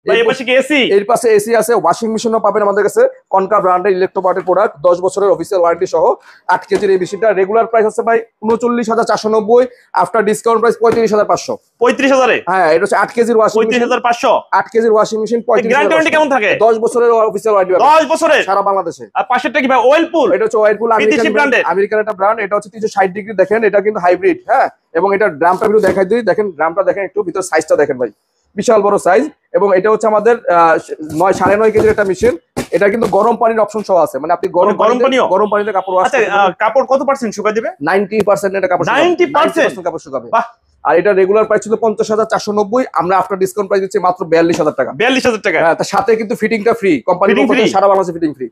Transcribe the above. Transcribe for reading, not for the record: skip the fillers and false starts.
এই পাশে কি এসি? এর পাশে এসি আছে, ওয়াশিং মেশিনও পাবেন আমাদের কাছে, কনকা ব্র্যান্ডের ইলেকট্রোপার্টের প্রোডাক্ট, 10 বছরের অফিসিয়াল ওয়ারেন্টি সহ। 8 কেজির এই মেশিনটা রেগুলার প্রাইস আছে ভাই 39,490, আফটার ডিসকাউন্ট প্রাইস 35,500। 35,000 এ? হ্যাঁ, এটা হচ্ছে 8 কেজির ওয়াশিং মেশিন, 35,500। 8 কেজির ওয়াশিং মেশিন, গ্যারান্টি ওয়ারেন্টি কেমন থাকে? 10 বছরের অফিসিয়াল ওয়ারেন্টি 10 বছরের সারা বাংলাদেশে। আর পাশেরটা কি ভাই? ওয়েলপুল। এটা হচ্ছে ওয়াইরপুল, আমেরিকান একটা ব্র্যান্ড। এটা হচ্ছে 360 ডিগ্রি, দেখেন এটা কিন্তু হাইব্রিড। হ্যাঁ, এবং এটা ড্রামটা একটু দেখাই দিই, দেখেন ড্রামটা দেখেন একটু, ভিতর সাইজটা দেখেন ভাই, বিশাল বড় সাইজ। এবং এটা হচ্ছে আমাদের 9.5 কেজির একটা মেশিন। এটা কিন্তু গরম পানির অপশন সহ আছে, মানে আপনি গরম পানিতে কাপড় ওয়াশ করতে পারবেন। কাপড় কত পার্সেন্ট শুকায় দিবে? 90% এটা কাপড় 90% কাপড় শুকাবে। আর এটা রেগুলার প্রাইস ছিল 50,490, আমরা আফটার ডিসকাউন্ট প্রাইস দিচ্ছি মাত্র 42,000 টাকা। 42,000 টাকা। হ্যাঁ, তার সাথে কিন্তু ফিটিংটা ফ্রি, কোম্পানি থেকে সারা বাংলাদেশে ফিটিং ফ্রি।